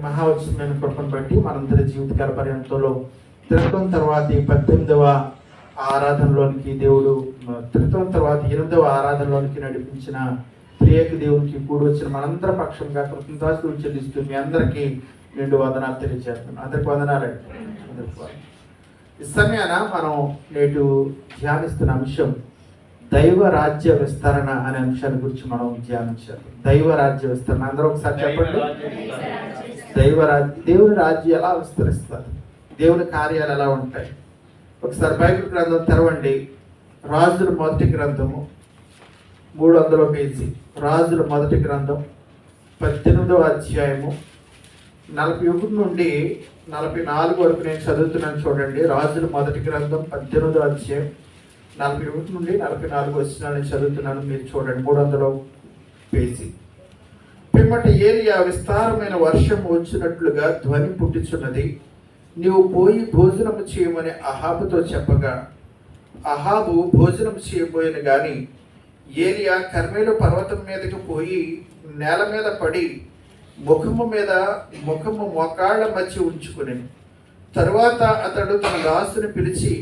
మహావత్సమైన కృపను బట్టి మనందరి జీవితకాల పర్యంతంలో త్రిత్వం తర్వాత 18వ ఆరాధనలోనికి దేవుడు త్రిత్వం తర్వాత 8వ ఆరాధనలోనికి నడిపించిన త్రియేక దేవునికి కూడి వచ్చిన మనందరి పక్షంగా కృతజ్ఞతాస్తుతులు చెల్లిస్తూ మీ అందరికీ నిండు వందనాలు తెలియజేస్తున్నాను. అందరికి వందనాలండి. ఈ సమయాన మనం నేడు ధ్యానిస్తున్న అంశం దైవ రాజ్య విస్తరణ అనే అంశాన్ని గురించి మనం ధ్యానించాలి. దైవ రాజ్య విస్తరణ అందరూ ఒకసారి చెప్పండి. దేవుని రాజ్యం ఎలా విస్తరిస్తారు, దేవుని కార్యాలు ఎలా ఉంటాయి? ఒకసారి బైబిల్ గ్రంథం తెరవండి. రాజుల మొదటి గ్రంథము 300వ పేజీ. రాజుల మొదటి గ్రంథం 18వ అధ్యాయము 41 నుండి 44 వరకు నేను చదువుతున్నాను. చూడండి, రాజుల మొదటి గ్రంథం 18వ అధ్యాయం 41 నుండి 44 వచనాలను చదువుతున్నాను. మీరు చూడండి, 300వ పేజీ. పిమ్మట ఏలియా విస్తారమైన వర్షం వచ్చినట్లుగా ధ్వని పుట్టించున్నది, నీవు పోయి భోజనము చేయమని అహాబుతో చెప్పగా అహాబు భోజనం చేయబోయిన గాని ఏలియా కర్మేలు పర్వతం మీదకి పోయి నేల మీద పడి ముఖము మోకాళ్ళ మధ్య ఉంచుకుని తరువాత అతడు తన దాసుని పిలిచి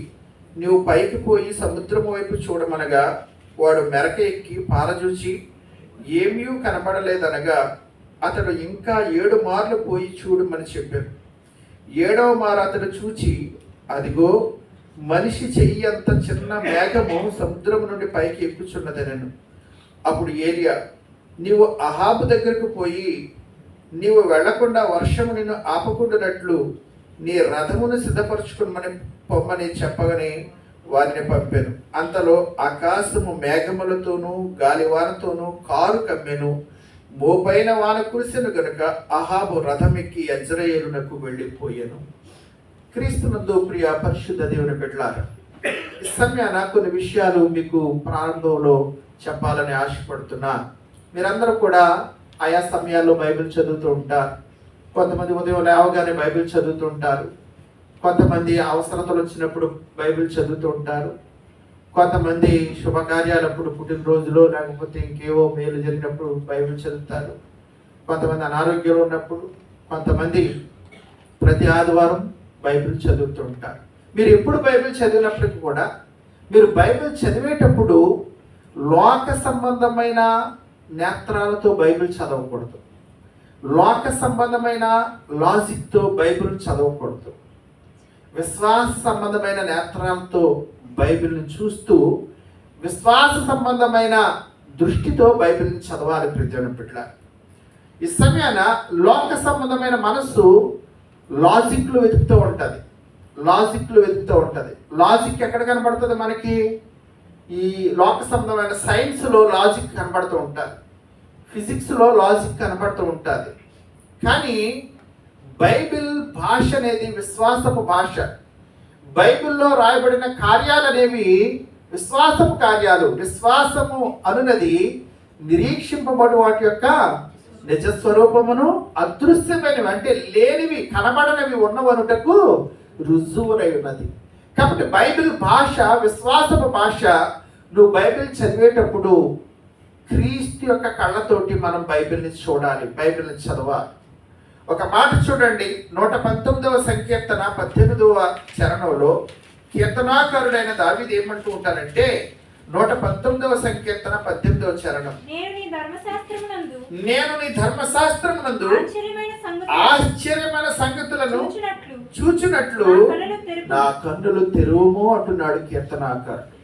నీవు పైకి పోయి సముద్రం వైపు చూడమనగా వాడు మెరక ఎక్కి పారజూచి ఏమీ కనబడలేదనగా అతడు ఇంకా 7 మార్లు పోయి చూడమని చెప్పాడు. 7వ మారు అతడు చూచి అదిగో మనిషి చెయ్యి అంత చిన్న మేఘము సముద్రం నుండి పైకి ఎక్కుచున్నదనెను. అప్పుడు ఏలియా, నీవు అహాబు దగ్గరకు పోయి నీవు వెళ్లకుండా వర్షము నిన్ను ఆపకుండానట్లు నీ రథమును పొమ్మని చెప్పగానే వారిని పంపాను. అంతలో ఆకాశము మేఘములతోనూ గాలివానతోనూ కారు కమ్మెను. మోపైన వాన కురిసెను గనుక అహాబు రథమెక్కి యజ్రెయేలునకు వెళ్ళిపోయాను. క్రీస్తునందు ప్రియ పరిశుద్ధ దేవుని బిడ్డలారా, ఈ సమయాన కొన్ని విషయాలు మీకు ప్రారంభంలో చెప్పాలని ఆశపడుతున్నా. మీరందరూ కూడా ఆయా సమయాల్లో బైబిల్ చదువుతూ ఉంటారు. కొంతమంది ఉదయం లేవగానే బైబిల్ చదువుతూ ఉంటారు. కొంతమంది అవసరతలు వచ్చినప్పుడు బైబిల్ చదువుతూ ఉంటారు. కొంతమంది శుభకార్యాలప్పుడు, పుట్టినరోజులో లేకపోతే ఇంకేవో మేలు జరిగినప్పుడు బైబిల్ చదువుతారు. కొంతమంది అనారోగ్యంలో ఉన్నప్పుడు, కొంతమంది ప్రతి ఆదివారం బైబిల్ చదువుతూ ఉంటారు. మీరు ఎప్పుడు బైబిల్ చదివినప్పటికీ కూడా మీరు బైబిల్ చదివేటప్పుడు లోక సంబంధమైన నేత్రాలతో బైబిల్ చదవకూడదు. లోక సంబంధమైన లాజిక్తో బైబిల్ చదవకూడదు. విశ్వాస సంబంధమైన నేత్రాలతో బైబిల్ని చూస్తూ విశ్వాస సంబంధమైన దృష్టితో బైబిల్ని చదవాలి. ప్రతి బిడ్డ ఈ సమయాన లోక సంబంధమైన మనస్సు లాజిక్లు వెతుకుతూ ఉంటుంది. లాజిక్ ఎక్కడ కనబడుతుంది మనకి? ఈ లోక సంబంధమైన సైన్స్లో లాజిక్ కనబడుతూ ఉంటుంది, ఫిజిక్స్లో లాజిక్ కనబడుతూ ఉంటుంది. కానీ బైబిల్ భాష అనేది విశ్వాసపు భాష. బైబిల్లో రాయబడిన కార్యాలు అనేవి విశ్వాసపు కార్యాలు. విశ్వాసము అనున్నది నిరీక్షింపబడు వాటి యొక్క నిజస్వరూపమును అదృశ్యమైనవి అంటే లేనివి కనబడనివి ఉన్నవనుటకు రుజువునై ఉన్నది. కాబట్టి బైబిల్ భాష విశ్వాసపు భాష. నువ్వు బైబిల్ చదివేటప్పుడు క్రీస్తు యొక్క కళ్ళతోటి మనం బైబిల్ని చూడాలి, బైబిల్ని చదవాలి. ఒక మాట చూడండి, 119వ సంకీర్తన 18వ చరణంలో కీర్తనాకారుడైన దావీదు ఏమంటూ ఉంటారంటే 119వ సంకీర్తన 18వ చరణం, నేను నీ ధర్మశాస్త్రమునందు ఆశ్చర్యమైన సంగతులను చూచినట్లు నా కన్నులు తెరువుము అంటున్నాడు కీర్తనాకారుడు.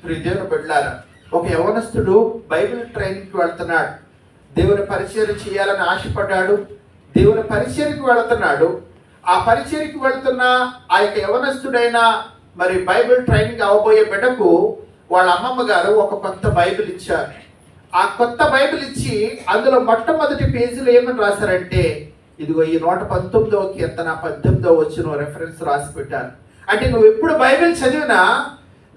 ప్రియదేవుని బిడ్డలారా, ఒక యవనస్తుడు బైబిల్ ట్రైనింగ్కి వెళ్తున్నాడు. దేవుని పరిచయం చేయాలని ఆశపడ్డాడు. దేవుని పరిచర్యకు వెళుతున్నాడు. ఆ పరిచర్యకు వెళుతున్న ఆ యొక్క యవనస్తుడైన మరి బైబిల్ ట్రైనింగ్ అవ్వబోయే బిడ్డకు వాళ్ళ అమ్మమ్మ గారు ఒక కొత్త బైబిల్ ఇచ్చారు. ఆ కొత్త బైబిల్ ఇచ్చి అందులో మొట్టమొదటి పేజీలో ఏమని రాశారంటే ఇదిగో ఈ 119వ కీర్తన 18వ వచనం రెఫరెన్స్ రాసి పెట్టారు. అంటే నువ్వు ఎప్పుడు బైబిల్ చదివినా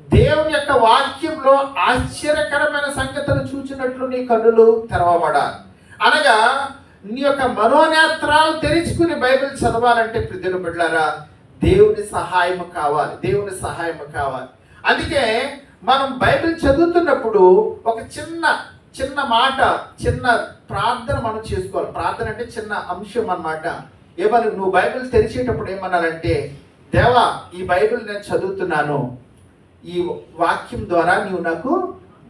దేవుని యొక్క వాక్యంలో ఆశ్చర్యకరమైన సంగతులు చూచినట్లు నీ కన్నులు తెరవబడాలి. అనగా నీ యొక్క మనోనేత్రాలు తెరుచుకుని బైబిల్ చదవాలంటే ప్రియమైన బిడ్డలారా దేవుని సహాయం కావాలి. అందుకే మనం బైబిల్ చదువుతున్నప్పుడు ఒక చిన్న మాట, చిన్న ప్రార్థన మనం చేసుకోవాలి. ప్రార్థన అంటే చిన్న అంశం అన్నమాట. ఏమని, నువ్వు బైబిల్ తెరిచేటప్పుడు ఏమన్నానంటే, దేవా ఈ బైబిల్ నేను చదువుతున్నాను, ఈ వాక్యం ద్వారా నీవు నాకు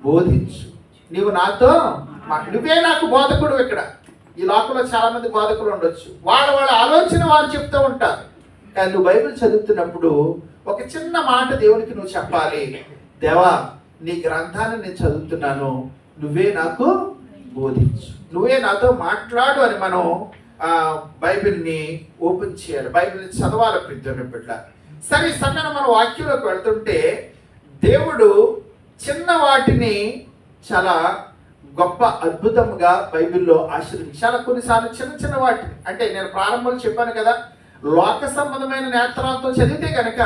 బోధించు, నీవు నాతో నువ్వే నాకు బోధకుడు. ఇక్కడ ఈ లోకంలో చాలా మంది బోధకులు ఉండొచ్చు, వాళ్ళ ఆలోచన వారు చెప్తూ ఉంటారు. కానీ నువ్వు బైబిల్ చదువుతున్నప్పుడు ఒక చిన్న మాట దేవునికి నువ్వు చెప్పాలి, దేవా నీ గ్రంథాన్ని నేను చదువుతున్నాను, నువ్వే నాకు బోధించు, నువ్వే నాతో మాట్లాడు అని మనం బైబిల్ని ఓపెన్ చేయాలి, బైబిల్ని చదవాలి ప్రియమైన బిడ్డ. సరే, ఈ సమయంలో మనం వాక్యంలోకి వెళ్తుంటే దేవుడు చిన్న వాటిని చాలా గొప్ప అద్భుతంగా బైబిల్లో ఆశీర్వదించాలి. కొన్నిసార్లు చిన్న చిన్న వాటిని, అంటే నేను ప్రారంభంలో చెప్పాను కదా, లోక సంబంధమైన నేత్రాలతో చదివితే కనుక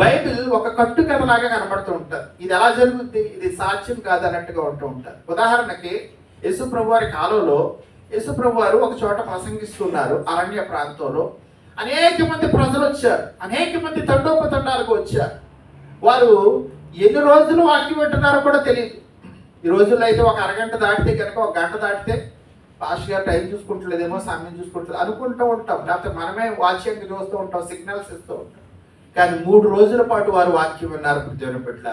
బైబిల్ ఒక కట్టుకథలాగా కనబడుతూ ఉంటుంది. ఇది ఎలా జరుగుద్ది, ఇది సాధ్యం కాదు అన్నట్టుగా ఉంటూ ఉంటారు. ఉదాహరణకి యేసుప్రభు వారి కాలంలో యేసుప్రభు వారు ఒక చోట ప్రసంగిస్తున్నారు, అరణ్య ప్రాంతంలో. అనేక మంది ప్రజలు వచ్చారు, అనేక మంది తండోపతండాలకు వచ్చారు. వారు ఎన్ని రోజులు వాక్యం వింటున్నారో కూడా తెలియదు. ఈ రోజుల్లో అయితే ఒక అరగంట దాటితే కనుక, ఒక గంట దాటితే పాస్ట్ గారు టైం చూసుకుంటలేదేమో, సమయం చూసుకుంటలేదు అనుకుంటూ ఉంటాం, లేకపోతే మనమే వాచ్యంగా చూస్తూ ఉంటాం, సిగ్నల్స్ ఇస్తూ ఉంటాం. కానీ 3 రోజుల పాటు వారు వాక్యం విన్నారు దేవుని బిడ్డ.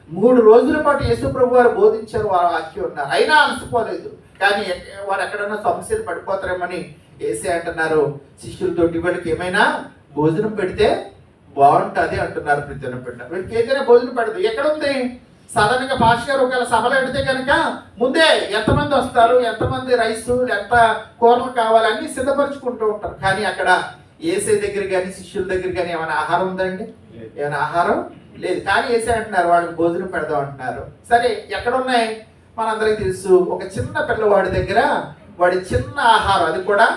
3 రోజుల పాటు యేసుప్రభు వారు బోధించారు, వారు వాక్యం విన్నారు, అయినా అలసిపోలేదు. కానీ వారు ఎక్కడన్నా సమస్యలు పడిపోతారేమని యేసే అంటున్నారు శిష్యులతోటి, వీళ్ళకి ఏమైనా భోజనం పెడితే బాగుంటుంది అంటున్నారు దేవుని బిడ్డ. వీళ్ళకి ఏదైనా భోజనం పెడదు, ఎక్కడుంది? సాధారణంగా పాస్ట్ గారు ఒకవేళ సభలో పెడితే కనుక ముందే ఎంతమంది వస్తారు, ఎంతమంది రైసు, ఎంత కూరలు కావాలి అన్ని సిద్ధపరచుకుంటూ ఉంటారు. కానీ అక్కడ యేసే దగ్గర కానీ శిష్యుల దగ్గర కానీ ఏమైనా ఆహారం ఉందండి? ఏమైనా ఆహారం లేదు. కానీ యేసే అంటున్నారు వాళ్ళకి భోజనం పెడదాం అంటున్నారు. సరే, ఎక్కడ ఉన్నాయి? మనందరికీ తెలుసు, ఒక చిన్న పిల్లవాడి దగ్గర వాడి చిన్న ఆహారం, అది కూడా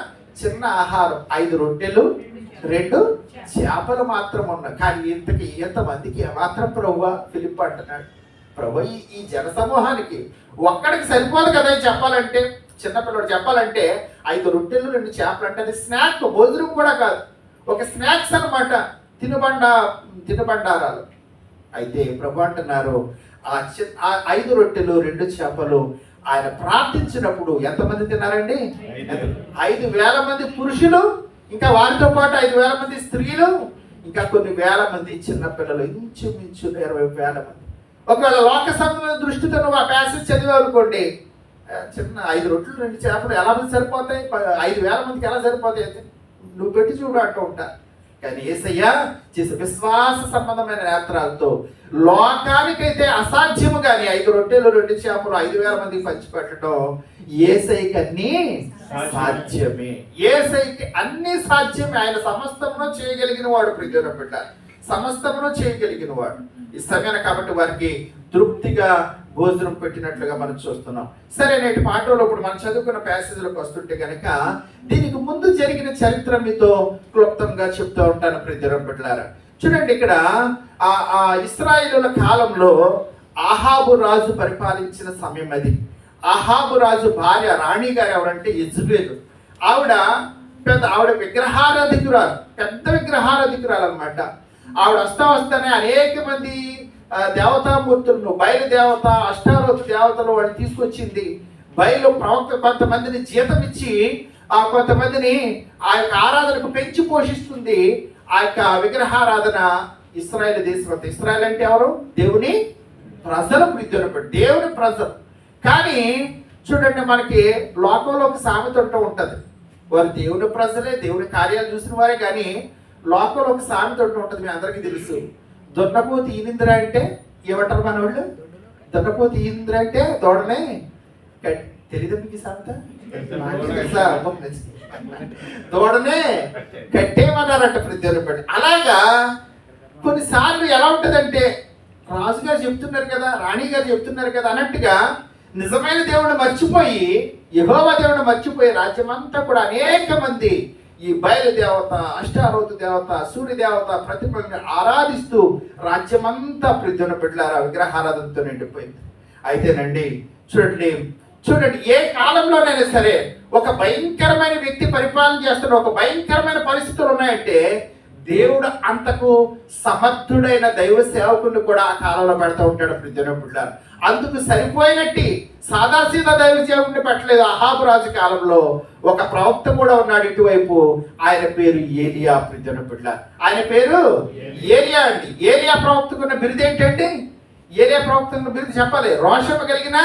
చిన్న ఆహారం, 5 రొట్టెలు 2 చేపలు మాత్రం ఉన్నాయి. కానీ ఇంతకి ఎంతమందికి ఏమాత్రం ప్రభువా? ఫిలిప్ అంటున్నాడు, ప్రభు ఈ జన సమూహానికి ఒక్కడికి సరిపోదు కదా చెప్పాలంటే, చిన్నపిల్లడు చెప్పాలంటే 5 రొట్టెలు 2 చేపలు అంటే అది స్నాక్, భోజనం కూడా కాదు, ఒక స్నాక్స్ అనమాట, తినుబండారాలు. అయితే ప్రభు అంటున్నారు, ఆ 5 రొట్టెలు 2 చేపలు ఆయన ప్రార్థించినప్పుడు ఎంతమంది తిన్నారండి? 5,000 మంది పురుషులు, ఇంకా వారితో పాటు 5,000 మంది స్త్రీలు, ఇంకా కొన్ని వేల మంది చిన్నపిల్లలు, ఇంచుమించు 20,000 మంది. ఒకవేళ లోక సంబంధమైన దృష్టితో నువ్వు ఆ ప్యాసేజ్ చదివావు అనుకోండి, చిన్న 5 రొట్టెలు 2 చేపలు ఎలా మంది సరిపోతాయి? 5,000 మందికి ఎలా సరిపోతాయి? అయితే నువ్వు పెట్టి చూడు అంటూ ఉంటా. కానీ యేసయ్య చేసే విశ్వాస సంబంధమైన నేత్రాలతో లోకానికైతే అసాధ్యము, కానీ 5 రొట్టెలు 2 చేపలు 5,000 మందికి పంచిపెట్టడం యేసయ్యకి అన్ని సాధ్యమే. యేసయ్యకి అన్ని సాధ్యమే. ఆయన సమస్తమును చేయగలిగిన వాడు ప్రియమైన బిడ్డ, సమస్తమును చేయగలిగిన వాడు. ఈ సమయాన్ని కాబట్టి వారికి తృప్తిగా భోజనం పెట్టినట్లుగా మనం చూస్తున్నాం. సరే, నేటి పాఠంలో ఇప్పుడు మనం చదువుకున్న ప్యాసేజ్లకు వస్తుంటే కనుక దీనికి ముందు జరిగిన చరిత్ర మీతో క్లుప్తంగా చెప్తూ ఉంటాను ప్రియమైన బిడ్డలారా. చూడండి, ఇక్కడ ఆ ఇశ్రాయేలుల కాలంలో ఆహాబు రాజు పరిపాలించిన సమయం అది. ఆహాబు రాజు భార్య రాణి గారు ఎవరంటే యెజబెలు. ఆవిడ విగ్రహారాధికురాలు, పెద్ద విగ్రహారాధికురాలు అనమాట. ఆవిడ వస్తానే అనేక మంది దేవతామూర్తులను, బయలు దేవత, అష్టారోతు దేవతలు వాళ్ళు తీసుకొచ్చింది. బయలు ప్రవక్త కొంతమందిని జీతం ఇచ్చి కొంతమందిని ఆ యొక్క ఆరాధనకు పెంచి పోషిస్తుంది. ఆ యొక్క విగ్రహారాధన ఇశ్రాయేలు దేశం అంతా. ఇశ్రాయేల్ అంటే ఎవరు? దేవుని ప్రజలు, దేవుని ప్రజలు. కానీ చూడండి, మనకి లోకంలో ఒక సామెత ఉంటుంది, వారు దేవుని ప్రజలే, దేవుని కార్యాలు చూసిన వారే, కానీ లోకంలో ఒక సామెత ఉంటుంది, మీ అందరికీ తెలుసు. దున్నపోతి ఈనింద్ర అంటే ఏమంటారు మన వాళ్ళు? దున్నపోతి ఈనింద్ర అంటే దూడనే తెలీదు మీకు సామెత? దూడనే కట్టేమన్నారంట ప్రతి. అలాగా కొన్నిసార్లు ఎలా ఉంటుందంటే, రాజుగారు చెప్తున్నారు కదా, రాణి గారు చెప్తున్నారు కదా అన్నట్టుగా నిజమైన దేవుడిని మర్చిపోయి, యెహోవా దేవుడిని మర్చిపోయి రాజ్యమంతా కూడా అనేక మంది ఈ బయలు దేవత, అష్టారోతు దేవత, సూర్య దేవత ప్రతిమలను ఆరాధిస్తూ రాజ్యమంతా ప్రతిన బిడ్డలారా విగ్రహారాధనతో నిండిపోయింది. అయితేనండి చూడండి, ఏ కాలంలోనైనా సరే ఒక భయంకరమైన వ్యక్తి పరిపాలన చేస్తున్న, ఒక భయంకరమైన పరిస్థితులు ఉన్నాయంటే దేవుడు అంతకు సమర్థుడైన దైవ సేవకుని కూడా ఆ కాలంలో పెడతా ఉంటాడు ప్రియమైన. అందుకు సరిపోయినట్టి సాదాసీదా దైవ సేవకుని పెట్టలేదు. అహాబు రాజు కాలంలో ఒక ప్రవక్త కూడా ఉన్నాడు ఇటువైపు. ఆయన పేరు ఏలియా ప్రియమైన. ఆయన పేరు ఏలియా అండి. ఏలియా ప్రవక్తకున్న బిరుదు ఏంటండి? ఏలియా ప్రవక్తకున్న బిరుదు చెప్పాలి, రోషము కలిగిన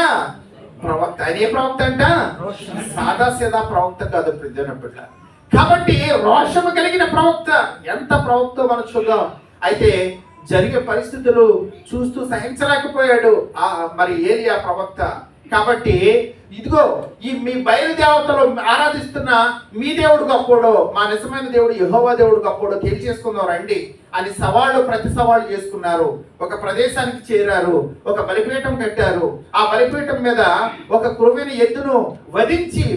ప్రవక్త. ఆయన ఏ ప్రవక్త అంట? సాదాసీదా ప్రవక్త కాదు ప్రియమైన. కాబట్టి రోషము కలిగిన ప్రవక్త. ఎంత ప్రవక్త మనం చూద్దాం. అయితే జరిగే పరిస్థితులు చూస్తూ సహించలేకపోయాడు మరి ఏలియా ప్రవక్త. కాబట్టి ఇదిగో ఈ మీ బయలుదేవతలు ఆరాధిస్తున్న మీ దేవుడు గొప్పోడో, మా నిజమైన దేవుడు యెహోవా దేవుడు గొప్పోడో తెలియజేసుకుందాం రండి అని ప్రతి సవాళ్ళు చేసుకున్నారు. ఒక ప్రదేశానికి చేరారు, ఒక బలిపీఠం కట్టారు. ఆ బలిపీఠం మీద ఒక క్రొవ్విన ఎద్దును వధించి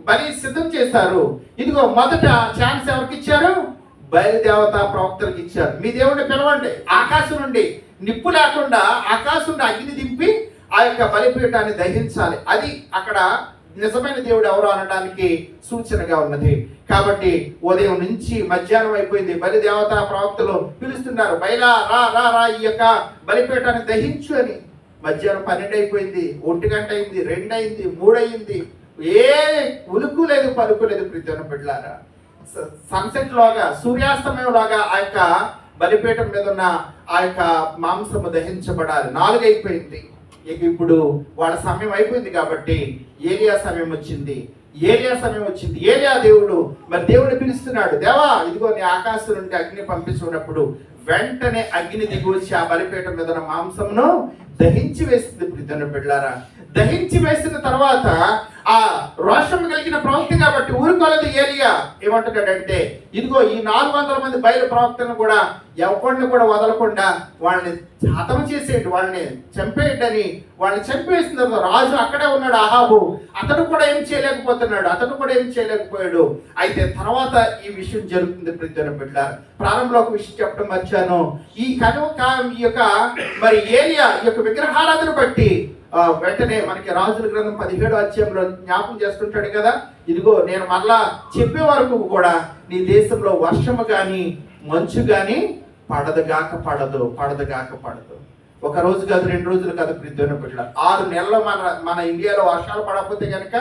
బలి సిద్ధం చేశారు. ఇదిగో మొదట ఛాన్స్ ఎవరికి ఇచ్చారు? బయలుదేవత ప్రవక్తలకు ఇచ్చారు. మీ దేవుడిని పిలవండి, ఆకాశం నుండి నిప్పు లేకుండా ఆకాశం నుండి అగ్ని దింపి ఆ యొక్క బలిపీఠాన్ని దహించాలి. అది అక్కడ నిజమైన దేవుడు ఎవరు అనడానికి సూచనగా ఉన్నది. కాబట్టి ఉదయం నుంచి మధ్యాహ్నం అయిపోయింది, బలిదేవత ప్రవక్తలు పిలుస్తున్నారు, బయలా రా రా రా ఈ యొక్క బలిపీఠాన్ని దహించు అని. మధ్యాహ్నం 12 అయిపోయింది, 1 గంట అయింది, 2 అయింది, 3 అయింది. ఏ ఉలుకు లేదు పలుకు లేదు ప్రియమైన బిడ్డలారా. సన్సెట్ లోగా, సూర్యాస్తమయం లాగా ఆ యొక్క బలిపీఠం మీద ఉన్న ఆ యొక్క మాంసము దహించబడాలి. 4 అయిపోయింది. ఇక ఇప్పుడు వాళ్ళ సమయం అయిపోయింది కాబట్టి ఏలియా సమయం వచ్చింది. ఏలియా దేవుడు మరి దేవుడిని పిలుస్తున్నాడు, దేవా ఇదిగో నీ ఆకాశం నుండి అగ్ని పంపించుకున్నప్పుడు వెంటనే అగ్ని దిగి వచ్చి ఆ బలిపీఠం మీద ఉన్న మాంసమును దహించి వేసింది ప్రియమైన బిడ్డలారా. దహించి వేసిన తర్వాత ఆ రోషం కలిగిన ప్రవక్త కాబట్టి ఊరుకోలేదు ఏలియా. ఏమంటున్నాడంటే ఇదిగో ఈ 400 మంది బయలు ప్రవక్తలను కూడా ఎవరిని కూడా వదలకుండా వాళ్ళని హతం చేసేయండి, వాళ్ళని చంపేయండి అని వాళ్ళని చంపేసిన తర్వాత రాజు అక్కడే ఉన్నాడు అహాబు. అతడు కూడా ఏం చేయలేకపోయాడు. అయితే తర్వాత ఈ విషయం జరుగుతుంది ప్రియమైన బిడ్డలారా. ప్రారంభంలో ఒక విషయం చెప్పడం మర్చాను. ఈ యొక్క మరి ఏలియా ఈ యొక్క విగ్రహారాధన బట్టి వెంటనే మనకి రాజుల గ్రంథం 17వ అధ్యాయంలో జ్ఞాపకం చేస్తుంటాడు కదా, ఇదిగో నేను మరలా చెప్పే వరకు కూడా నీ దేశంలో వర్షము కానీ మంచు కానీ పడదు. ఒక రోజు కాదు, 2 రోజులు కాదు ప్రియమైన బిడ్డలారా. 6 నెలలు మన ఇండియాలో వర్షాలు పడకపోతే కనుక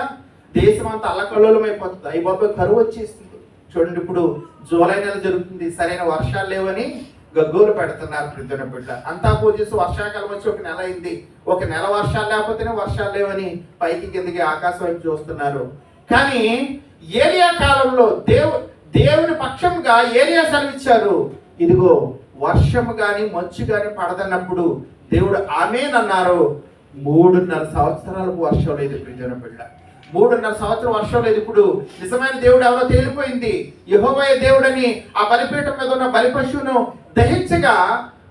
దేశం అంతా అల్లకల్లోలం అయిపోతుంది. అయ్యి బాబు కరువు వచ్చేస్తుంది. చూడండి, ఇప్పుడు జూలై నెల జరుగుతుంది, సరైన వర్షాలు లేవని గగ్గోలు పెడుతున్నారు ప్రియమైన బిడ్డలారా. అంతా పూజేసి వర్షాకాలం వచ్చి 1 నెల అయింది. 1 నెల వర్షాలు లేకపోతేనే వర్షాలు లేవని పైకి కిందకి ఆకాశం వైపు చూస్తున్నారు. కానీ ఏలియా కాలంలో దేవుని పక్షంగా ఏలియా సెలవిచ్చారు, ఇదిగో వర్షము కానీ మంచు కానీ పడదన్నప్పుడు దేవుడు ఆమేన్ అన్నారు. 3.5 సంవత్సరాలకు వర్షం లేదు ప్రియమైన బిడ్డలారా. 3.5 సంవత్సరం వర్షం లేదు. ఇప్పుడు నిజమైన దేవుడు ఎవరో తేలిపోయింది. యెహోవా దేవుడని ఆ బలిపీఠం మీద ఉన్న బలి పశువును దహించగా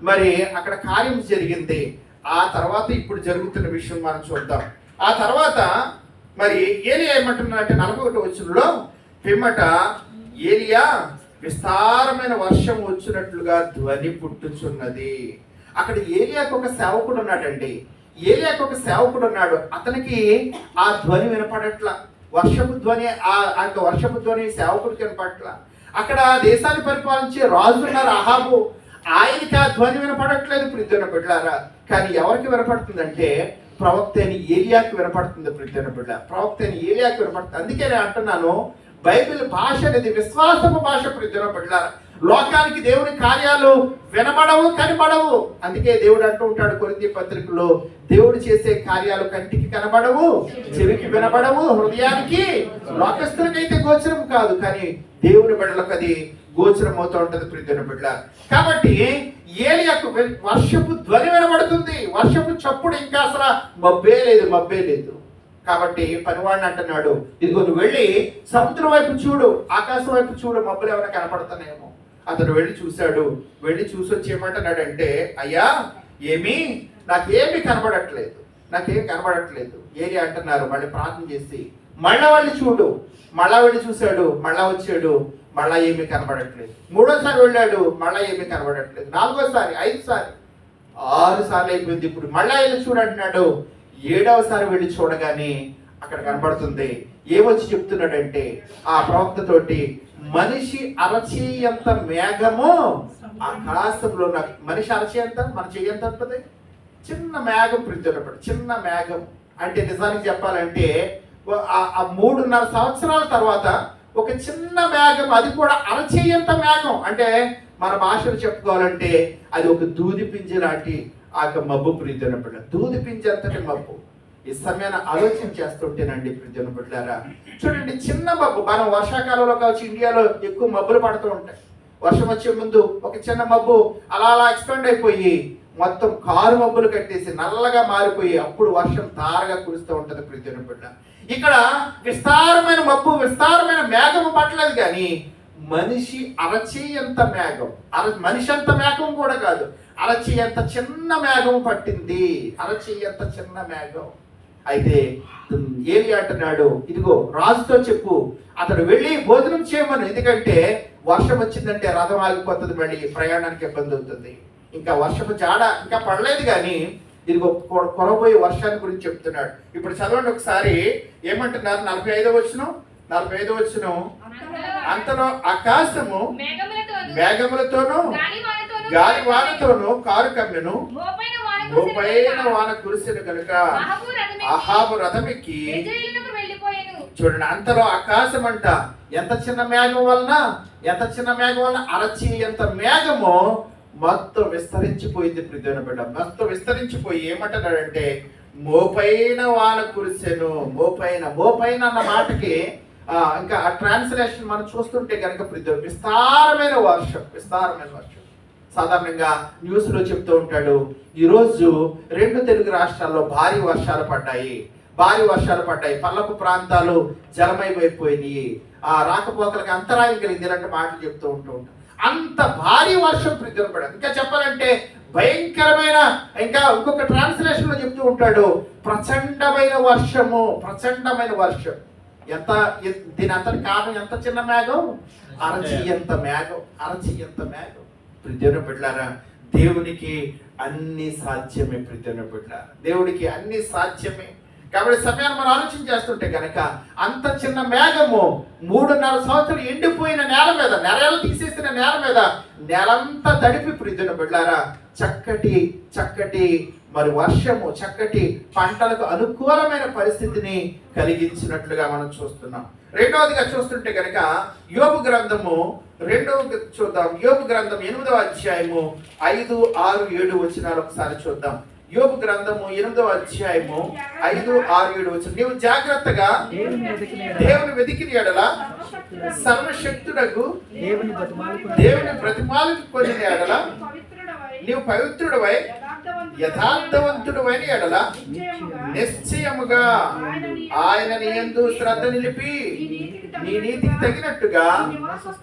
మరి అక్కడ కార్యం జరిగింది. ఆ తర్వాత ఇప్పుడు జరుగుతున్న విషయం మనం చూద్దాం. ఆ తర్వాత మరి ఏలియా ఏమంటున్నాడంటే 41వ వచనంలో, పిమ్మట ఏలియా విస్తారమైన వర్షం వచ్చినట్లుగా ధ్వని పుట్టుచున్నది. అక్కడ ఏలియాకు ఒక సేవకుడు ఉన్నాడండి. అతనికి ఆ ధ్వని వినపడట్ల. వర్షపు ధ్వని సేవకుడికి వినపడట్ల. అక్కడ దేశాన్ని పరిపాలించే రాజు ఉన్నారు అహాబు, ఆయనకి ఆ ధ్వని వినపడట్లేదు ప్రియమైన బిడ్డలారా. కానీ ఎవరికి వినపడుతుందంటే ప్రవక్త అయిన ఏలియాకి వినపడుతుంది ప్రియమైన బిడ్డలారా. అందుకే నేను అంటున్నాను, బైబిల్ భాష అనేది విశ్వాసపు భాష ప్రియమైన బిడ్డలారా. లోకానికి దేవుని కార్యాలు వినబడవు, కనబడవు. అందుకే దేవుడు అంటూ ఉంటాడు కొరింథీ పత్రికలో, దేవుడు చేసే కార్యాలు కంటికి కనబడవు, చెవికి వినబడవు, హృదయానికి లోకస్తులకైతే గోచరం కాదు, కానీ దేవుని బిడ్డలకు అది గోచరం అవుతూ ఉంటుంది ప్రియమైన బిడ్డలారా. కాబట్టి ఏలియాకు వర్షపు ధ్వని వినబడుతుంది, వర్షపు చప్పుడు. ఇంకా అసలు మబ్బే లేదు. కాబట్టి పనివాడిని అంటున్నాడు, ఇదిగో నువ్వు వెళ్ళి సముద్రం వైపు చూడు, ఆకాశం వైపు చూడు, మబ్బులు ఏమైనా కనపడతానేమో. అతను వెళ్ళి చూశాడు. వెళ్ళి చూసి వచ్చి ఏమంటున్నాడంటే, అయ్యా నాకేం కనబడట్లేదు. ఏలియా అంటున్నారు, మళ్ళీ ప్రార్థన చేసి మళ్ళా వెళ్ళి చూడు. మళ్ళా వెళ్ళి చూశాడు, మళ్ళా వచ్చాడు, మళ్ళా ఏమీ కనబడట్లేదు. 3వ వెళ్ళాడు, మళ్ళా ఏమీ కనబడట్లేదు. 4వ 5 సారి 6 సార్లు అయిపోయింది. ఇప్పుడు మళ్ళా వెళ్ళి చూడంటున్నాడు. 7వ వెళ్ళి చూడగానే అక్కడ కనబడుతుంది. ఏమొచ్చి చెప్తున్నాడంటే ఆ ప్రవక్తతోటి, మనిషి అరచేయంత మేఘము ఆకాశంలో మనిషి అరచేయంత మన చెయ్యంత ఉంటుంది. చిన్న మేఘం ప్రతినప్పుడు, చిన్న మేఘం అంటే నిజానికి చెప్పాలంటే ఆ 3.5 సంవత్సరాల తర్వాత ఒక చిన్న మేఘం, అది కూడా అరచేయంత మేఘం. అంటే మన భాషలో చెప్పుకోవాలంటే అది ఒక దూది పింజ లాంటి ఆ మబ్బు ప్రీతినప్పుడు, దూది పింజ అంతటి మబ్బు. ఈ సమయాన్ని ఆలోచన చేస్తుంటేనండి ప్రీతినప్పుడారా, చూడండి చిన్న మబ్బు. మనం వర్షాకాలంలో కావచ్చు ఇండియాలో ఎక్కువ మబ్బులు పడుతూ ఉంటాయి. వర్షం వచ్చే ముందు ఒక చిన్న మబ్బు అలా అలా ఎక్స్పాండ్ అయిపోయి మొత్తం కారు మబ్బులు కట్టేసి నల్లగా మారిపోయి అప్పుడు వర్షం తారగా కురుస్తూ ఉంటుంది ప్రీతినప్పుడ. ఇక్కడ విస్తారమైన మబ్బు, విస్తారమైన మేఘము పట్టలేదు, కానీ మనిషి అరచేయంత మేఘం, మనిషి అంత మేఘం కూడా కాదు, అరచేయంత చిన్న మేఘం పట్టింది. అరచేయంత చిన్న మేఘం. అయితే ఏలి అంటున్నాడు, ఇదిగో రాజుతో చెప్పు, అతడు వెళ్ళి భోజనం చేయమను, ఎందుకంటే వర్షం వచ్చిందంటే రథం ఆగిపోతుంది, మళ్ళీ ప్రయాణానికి ఇబ్బంది అవుతుంది. ఇంకా వర్షపు జాడ ఇంకా పడలేదు, కానీ ఇదిగో కొరబోయే వర్షాన్ని గురించి చెప్తున్నాడు. ఇప్పుడు చదవండి ఒకసారి, ఏమంటున్నారు? 45వ వచనం, అంతలో ఆకాశము మేఘములతోనూ గాలి వానతోనూ కారు కమ్మెను, మోపైన వాన కురిసెను కనుక అహాబు రథమెక్కి. చూడండి, అంతలో ఆకాశం అంట ఎంత చిన్న మేఘం వలన అరచి ఎంత మేఘము మొత్తం విస్తరించిపోయింది ప్రియమైన బిడ్డ. మొత్తం విస్తరించిపోయి ఏమంటున్నాడంటే మోపైన వాన కురిసెను. మోపైన అన్న మాటకి ఇంకా ఆ ట్రాన్స్లేషన్ మనం చూస్తుంటే కనుక విస్తారమైన వర్షం. సాధారణంగా న్యూస్ లో చెప్తూ ఉంటాడు, ఈరోజు 2 తెలుగు రాష్ట్రాల్లో భారీ వర్షాలు పడ్డాయి. పల్లపు ప్రాంతాలు జలమైపోయినాయి, ఆ రాకపోకలకు అంతరాయం కలిగింది, ఇలాంటి మాటలు చెప్తూ ఉంటాం. అంత భారీ వర్షం పడదు. ఇంకా చెప్పాలంటే భయంకరమైన, ఇంకా ఇంకొక ట్రాన్స్లేషన్ లో చెప్తూ ఉంటాడు ప్రచండమైన వర్షం. ఎంత దీని అంతటి కారణం ఎంత చిన్న మేఘం, అరచి ఎంత మేఘం. ప్రియమైన బిడ్డలారా, దేవునికి అన్ని సాధ్యమే. దేవుడికి అన్ని సాధ్యమే. కాబట్టి సమయాన్ని మనం ఆలోచన చేస్తుంటే కనుక అంత చిన్న మేఘము 3.5 సంవత్సరాలు ఎండిపోయిన నేల మీద, నెరలు తీసేసిన నేల మీద నేలంతా తడిపి ప్రియమైన బిడ్డలారా చక్కటి మరి వర్షము, చక్కటి పంటలకు అనుకూలమైన పరిస్థితిని కలిగించినట్లుగా మనం చూస్తున్నాం. రెండవదిగా చూస్తుంటే కనుక యోబు గ్రంథము 8వ అధ్యాయము 5, 6, 7 వచనాలు ఒకసారి చూద్దాం. యోబు గ్రంథము 8వ అధ్యాయము 5, 6, 7 వచనం. నీవు జాగ్రత్తగా దేవుని వెతికిన యెడల సర్వశక్తుడగు దేవుని బ్రతిమాలుకు కొనిన యెడల నీవు పవిత్రుడవై యథార్థవంతుడవైన యెడల నిశ్చయముగా ఆయనని యందు శ్రద్ధ నిలిపి నీ నీతికి తగినట్టుగా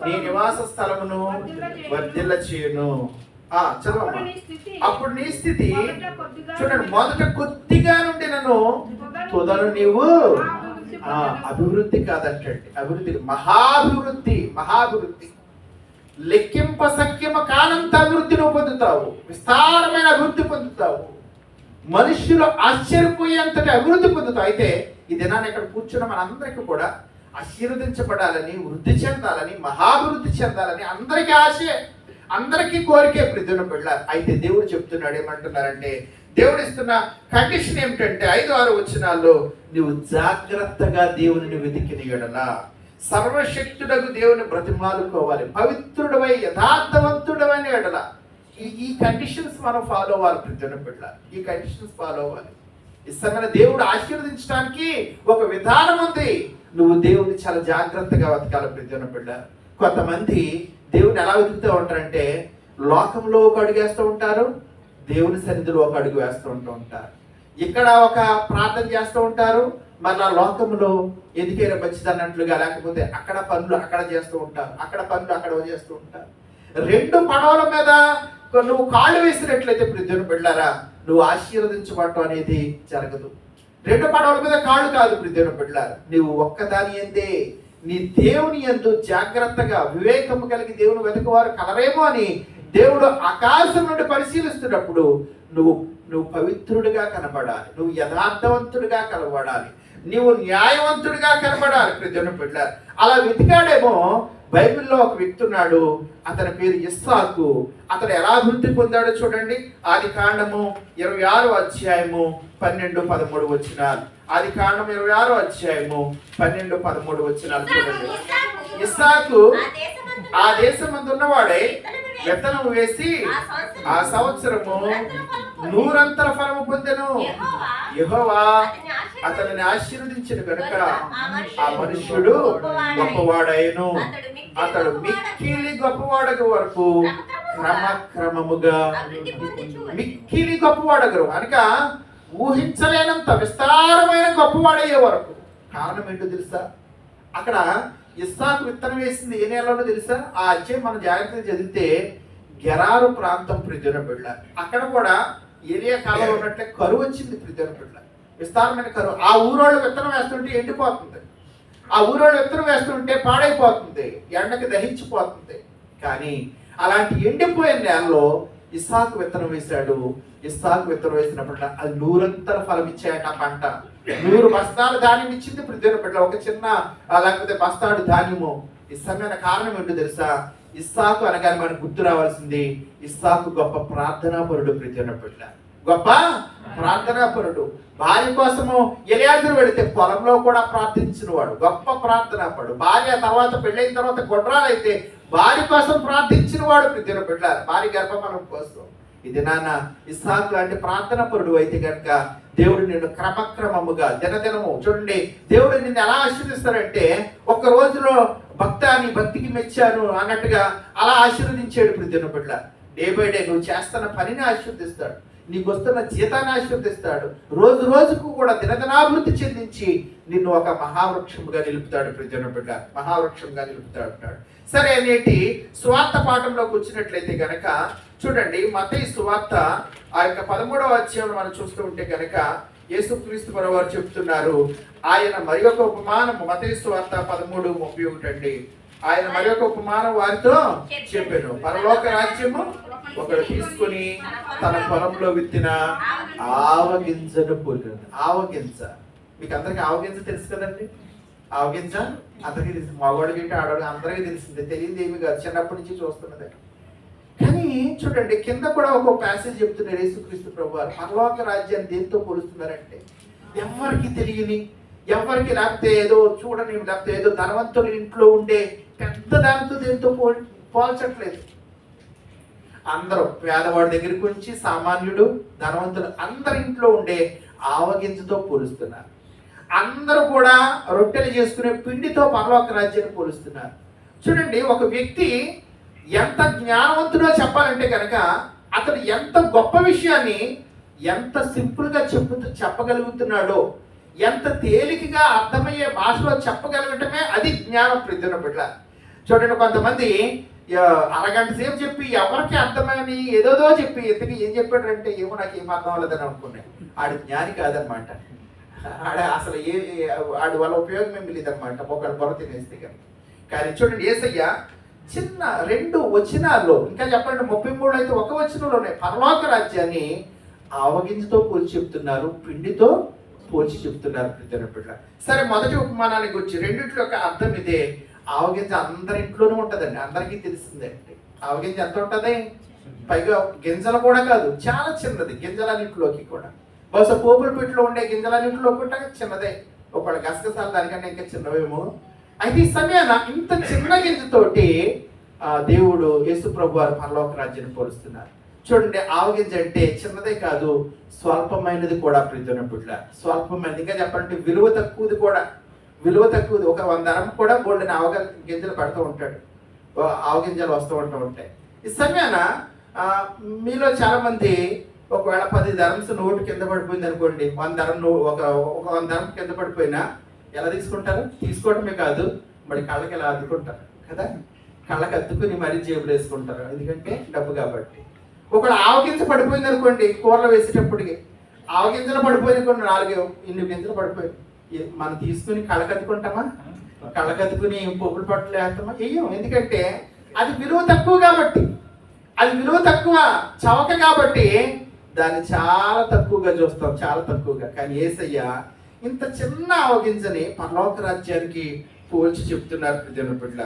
నీ నివాస స్థలమును వర్ధిల్ల చేయును. చదవమ్మా. అప్పుడు నీ స్థితి చూడండి, మొదట కొద్దిగా నుండి నన్ను తుదను నీవు అభివృద్ధి కాదంటండి, మహాభివృద్ధి లెక్కింప సఖ్యమ కానంత అభివృద్ధి నువ్వు పొందుతావు. విస్తారమైన అభివృద్ధి పొందుతావు. మనుష్యులు ఆశ్చర్యపోయేంతటి అభివృద్ధి పొందుతావు. అయితే ఈ దినాన్ని ఇక్కడ కూర్చున్న మనందరికీ కూడా ఆశీర్వదించబడాలని, వృద్ధి చెందాలని, మహాభివృద్ధి చెందాలని అందరికీ ఆశే, అందరికీ కోరికే ప్రియమైన బిడ్డలారా. అయితే దేవుడు చెప్తున్నాడు, ఏమంటున్నారంటే దేవుడు ఇస్తున్న కండిషన్ ఏమిటంటే 5, 6 వచనాల్లో నువ్వు జాగ్రత్తగా దేవుని వెతికిన యెడల సర్వశక్తుడకు దేవుని బ్రతిమాలుకోవాలి, పవిత్రుడవై యథార్థవంతుడవైన యెడల. ఈ కండిషన్స్ మనం ఫాలో అవ్వాలి ప్రియమైన బిడ్డలారా. ఈ కండిషన్స్ ఫాలో అవ్వాలి. ఈ సమయంలో దేవుడు ఆశీర్వదించడానికి ఒక విధానం ఉంది. నువ్వు దేవుని చాలా జాగ్రత్తగా వెతకాలి ప్రియమైన బిడ్డలారా. కొంతమంది దేవుని ఎలా వెతుకుతూ ఉంటారంటే లోకంలో ఒక అడుగు వేస్తూ ఉంటారు, దేవుని సన్నిధిలో ఒక అడుగు వేస్తూ ఉంటారు. ఇక్కడ ఒక ప్రార్థన చేస్తూ ఉంటారు, మళ్ళా లోకంలో ఎందుకైనా మంచిదన్నట్లుగా, లేకపోతే అక్కడ పనులు అక్కడ చేస్తూ ఉంటారు, అక్కడ పనులు అక్కడ చేస్తూ ఉంటారు. 2 పడవల మీద నువ్వు కాళ్ళు వేసినట్లయితే ప్రియమైన బిడ్డలారా నువ్వు ఆశీర్వదించబడటం అనేది జరగదు. 2 పడవల మీద కాళ్ళు కాదు ప్రియమైన బిడ్డలారా, నువ్వు ఒక్కదాని ఎందే నీ దేవుని యందు జాగ్రత్తగా వివేకము కలిగి దేవుని వెతుకువారు కలరేమో అని దేవుడు ఆకాశం నుండి పరిశీలిస్తున్నప్పుడు నువ్వు పవిత్రుడిగా కనబడాలి, నువ్వు యథార్థవంతుడిగా కనబడాలి, నువ్వు న్యాయవంతుడిగా కనబడాలి ప్రియమైన బిడ్డలారా. అలా వెతికాడేమో బైబిల్లో ఒక వ్యక్తి ఉన్నాడు, అతని పేరు ఇస్సాకు. అతడు ఎలా అభివృద్ధి పొందాడో చూడండి. ఆది కాండము 26వ అధ్యాయము 12-13 వచనాలు. ఆది కాండం 26వ అధ్యాయము 12-13 వచనాలు చూడండి. ఇస్సాకు ఆ దేశమందు ఉన్నవాడై విత్తనం వేసి ఆ సంవత్సరము 100 ఫలము పొందెను. యెహోవా అతనిని ఆశీర్వదించిన కనుక ఆ మనుష్యుడు గొప్పవాడైను. అతడు మిక్కిలి గొప్పవాడగ వరకు క్రమక్రమముగా మిక్కిలి గొప్పవాడగరు అనక ఊహించలేనంత విస్తారమైన గొప్పవాడయ్యే వరకు. కారణం ఏంటో తెలుసా? అక్కడ ఇస్సాకు విత్తనం వేసింది ఏ నెలలో తెలుసా? ఆ అధ్యాయం మనం జాగ్రత్తగా చదివితే గెరారు ప్రాంతం ప్రియుని బిడ్డ. అక్కడ కూడా ఏరియా కాలంలో ఉన్నట్లే కరువు వచ్చింది ప్రియుని బిడ్డ, విస్తారమైన కరువు. ఆ ఊరోళ్ళు విత్తనం వేస్తుంటే ఎండిపోతుంది, ఆ ఊరోళ్ళు విత్తనం వేస్తుంటే పాడైపోతుంది, ఎండకి దహించిపోతుంది. కానీ అలాంటి ఎండిపోయిన నేలలో ఇస్సాకు విత్తనం వేశాడు. ఇస్సాకు విత్తనం వేసినప్పుడు అది 100 ఫలం ఇచ్చాయట. పంట 100 బస్తాలు ధాన్యం ఇచ్చింది ప్రియుని బిడ్డ. ఒక చిన్న లేకపోతే బస్తాడు ధాన్యము. ఇష్టమైన కారణం ఏంటో తెలుసా? ఇస్సాకు అనగానే మనకు గుర్తు రావాల్సింది, ఇస్సాకు గొప్ప ప్రార్థనాపరుడు ప్రియుని బిడ్డ, గొప్ప ప్రార్థనాపరుడు. భార్య కోసము ఎలియాజరు వెళితే పొలంలో కూడా ప్రార్థించిన వాడు, గొప్ప ప్రార్థనాపరుడు. భార్య తర్వాత పెళ్ళైన తర్వాత గొడ్రాలైతే భార్య కోసం ప్రార్థించిన వాడు ప్రియుని బిడ్డ, భార్య గర్భఫలం కోసం. ఇది నాన్న ఇస్సాకు లాంటి ప్రార్థనాపరుడు అయితే కనుక దేవుడు నిన్ను క్రమక్రమముగా దినదినము చూడండి. దేవుడు నిన్ను ఎలా ఆశీర్దిస్తాడంటే ఒక్క రోజులో భక్తికి మెచ్చాను అన్నట్టుగా అలా ఆశీర్వదించాడు ప్రియుని బిడ్డ. డే బై డే నువ్వు చేస్తున్న పనిని ఆశీర్దిస్తాడు, నీకు వస్తున్న జీతాన్ని ఆశీర్దిస్తాడు. రోజు రోజుకు కూడా దినదినాభివృద్ధి చెందించి నిన్ను ఒక మహావృక్షముగా నిలుపుతాడు ప్రియుని బిడ్డ, మహావృక్షంగా నిలుపుతాడు అంటాడు. సరే, నేటి సువార్త పాఠంలోకి వచ్చినట్లయితే గనక చూడండి, మత్తయి సువార్త ఆ యొక్క 13వ అధ్యాయం మనం చూస్తూ ఉంటే గనక యేసుక్రీస్తు ప్రభువారు చెప్తున్నారు. ఆయన మరి ఒక ఉపమానం, మత్తయి సువార్త 13:31 అండి. ఆయన మరి ఒక ఉపమానం వారితో చెప్పాను. పరలోక రాజ్యము ఒకడు తీసుకుని తన పొలంలో విత్తిన ఆవగింజను పోలినది. ఆవగింజ మీకు అందరికి ఆవగింజ తెలుసు కదండి. ఆవగింజ అందరికీ తెలుసు, మగవాడికి ఏంటి ఆడవాడికి అందరికీ తెలిసిందే, తెలియదు ఏమి కాదు, చిన్నప్పటి నుంచి చూస్తున్నదే. కానీ చూడండి, కింద కూడా ఒక ప్యాసేజ్ చెప్తున్నారు యేసుక్రీస్తు ప్రభువారు. పరలోక రాజ్యాన్ని దేంతో పోలుస్తున్నారంటే ఎవరికి తెలియని, ఎవరికి లేకపోతే ఏదో చూడని, లేకపోతే ఏదో ధనవంతుల ఇంట్లో ఉండే పెద్ద దానితో దేంతో పోల్చట్లేదు. అందరూ పేదవాడి దగ్గరికి వచ్చి సామాన్యుడు ధనవంతులు అందరి ఇంట్లో ఉండే ఆవగింజతో పోలుస్తున్నారు. అందరూ కూడా రొట్టెలు చేసుకునే పిండితో పరలోక రాజ్యాన్ని పోలుస్తున్నారు. చూడండి, ఒక వ్యక్తి ఎంత జ్ఞానవంతుడో చెప్పాలంటే కనుక అతడు ఎంత గొప్ప విషయాన్ని ఎంత సింపుల్గా చెప్పగలుగుతున్నాడో, ఎంత తేలికగా అర్థమయ్యే భాషలో చెప్పగలగటమే అది జ్ఞానం ప్రియుని బిడ్డ. చూడండి, కొంతమంది అరగంట సేపు చెప్పి ఎవరికి అర్థమని ఏదోదో చెప్పి ఇంతకీ ఏం చెప్పాడంటే ఏమో నాకు ఏం అర్థం అవ్వలేదని అనుకున్నాను. ఆడు జ్ఞాని కాదనమాట. అసలు ఆడి వల్ల ఉపయోగం ఏమి లేదనమాట, ఒకడు బొర తినేస్తే కానీ. కానీ చూడండి, యేసయ్య చిన్న 2 వచనాల్లో, ఇంకా చెప్పండి 33 అయితే ఒక వచనంలోనే పరలోక రాజ్యాన్ని ఆవగింజతో పోల్చి చెప్తున్నారు, పిండితో పోల్చి చెప్తున్నారు ప్రియుని బిడ్డ. సరే, మొదటి ఉపమానానికి వచ్చి రెండిట్లో యొక్క అర్థం ఇదే. ఆవగింజ అందరి ఇంట్లోనూ ఉంటుందండి, అందరికీ తెలిసిందండి. ఆవగింజ ఎంత ఉంటుంది? పైగా గింజలు కూడా కాదు, చాలా చిన్నది. గింజలన్నింటిలోకి కూడా బహుశా పోపుల పెట్టిలో ఉండే గింజలన్నింటిలో కూడా చిన్నదే, ఒకళ్ళ గసగసాలు దానికంటే ఇంకా చిన్నవేమో. అయితే ఈ సమయాన ఇంత చిన్న గింజతోటి దేవుడు యేసు ప్రభువారు పరలోక రాజ్యాన్ని పోలుస్తున్నారు. చూడండి, ఆవగింజ అంటే చిన్నదే కాదు, స్వల్పమైనది కూడా ప్రియుని బిడ్డ. స్వల్పమైనది, ఇంకా చెప్పాలంటే విలువ తక్కువది కూడా. విలువ తక్కువది. ఒక 100 అరం కూడా బోల్డెని గింజలు పడుతూ ఉంటాడు, ఆవగింజలు వస్తూ ఉంటాయి. ఈ సమయాన మీలో చాలా మంది ఒకవేళ 10 ధరమ్స్ నోటు కింద పడిపోయింది అనుకోండి, 100 ధరం ఒక 100 ధరం కింద పడిపోయినా ఎలా తీసుకుంటారు? తీసుకోవడమే కాదు, మరి కళ్ళకి ఎలా అద్దుకుంటారు కదా, కళ్ళకి అద్దుకుని మరీ జేబులు వేసుకుంటారు, ఎందుకంటే డబ్బు కాబట్టి. ఒకవేళ ఆవగింజ పడిపోయింది అనుకోండి, కూరలు వేసేటప్పటికి ఆవగింజలు పడిపోయింది అనుకోండి, 4 ఇన్ని గింజలు పడిపోయి మనం తీసుకుని కళ్ళకద్దుకుంటామా? కళ్ళకద్దుకుని పొప్పులు పట్టులు వేస్తామా? వేయం. ఎందుకంటే అది విలువ తక్కువ కాబట్టి, అది విలువ తక్కువ, చవక కాబట్టి దాన్ని చాలా తక్కువగా చూస్తాం, చాలా తక్కువగా. కానీ యేసయ్య ఇంత చిన్న ఆవగింజని పరలోక రాజ్యానికి పోల్చి చెప్తున్నారు ప్రియుని బిడ్డ.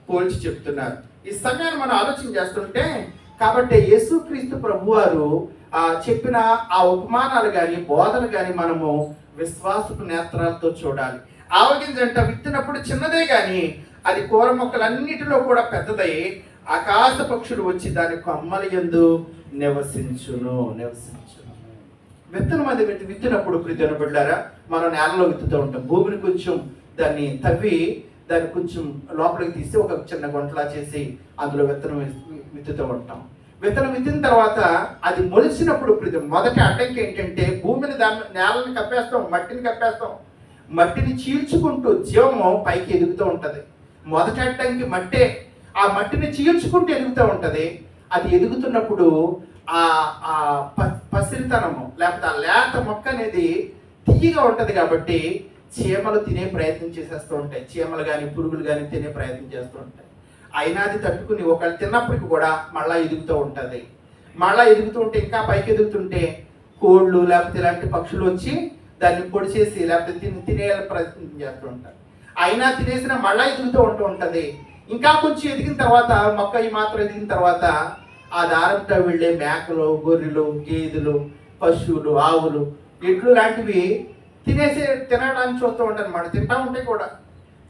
పోల్చి చెప్తున్నారు. ఈ సమయాన్ని మనం ఆలోచన చేస్తుంటే కాబట్టి యేసుక్రీస్తు ప్రభువారు చెప్పిన ఆ ఉపమానాలు కానీ బోధలు కానీ మనము విశ్వాసపు నేత్రాలతో చూడాలి. ఆవగింజంట విత్తినప్పుడు చిన్నదే కానీ అది కూర మొక్కలన్నిటిలో కూడా పెద్దదై ఆకాశ పక్షులు వచ్చి దాని కొమ్మల యందు నివసించును. విత్తనం అది విత్తినప్పుడు ప్రియమైన బిడ్డలారా మనం నేలలో విత్తుతూ ఉంటాం. భూమిని కొంచెం దాన్ని తవ్వి దాన్ని కొంచెం లోపలికి తీసి ఒక చిన్న గుంటలా చేసి అందులో విత్తనం విత్తుతూ ఉంటాం. విత్తనం విత్తిన తర్వాత అది మొలిచినప్పుడు మొదటి అడ్డంకి ఏంటంటే భూమిని నేలని కప్పేస్తాం, మట్టిని కప్పేస్తాం. మట్టిని చీల్చుకుంటూ జీవము పైకి ఎదుగుతూ ఉంటుంది. మొదటి అడ్డంకి మట్టే. ఆ మట్టిని చీల్చుకుంటూ ఎదుగుతూ ఉంటుంది. అది ఎదుగుతున్నప్పుడు ఆ పసిరితనము లేకపోతే ఆ లేత మొక్క అనేది తీయగా ఉంటుంది కాబట్టి చీమలు తినే ప్రయత్నం చేసేస్తూ ఉంటాయి. చీమలు కానీ పురుగులు కానీ తినే ప్రయత్నం చేస్తూ ఉంటాయి. అయినా అది తట్టుకుని ఒకళ్ళు తిన్నప్పటికి కూడా మళ్ళీ ఎదుగుతూ ఉంటుంది. మళ్ళీ ఎదుగుతూ ఉంటే ఇంకా పైకి ఎదుగుతుంటే కోళ్ళు లేకపోతే ఇలాంటి పక్షులు వచ్చి దాన్ని పొడిచేసి లేకపోతే తినే ప్రయత్నం చేస్తూ ఉంటారు. అయినా తినేసిన మళ్ళీ ఎదుగుతూ ఉంటుంది. ఇంకా కొంచెం ఎదిగిన తర్వాత మొక్క ఈ మాత్రం ఎదిగిన తర్వాత ఆ దారంతో వెళ్ళే మేకలు, గొర్రెలు, గేదెలు, పశువులు, ఆవులు, ఎడ్లు లాంటివి తినడానికి చూస్తూ ఉంటారు. మనం తింటా ఉంటే కూడా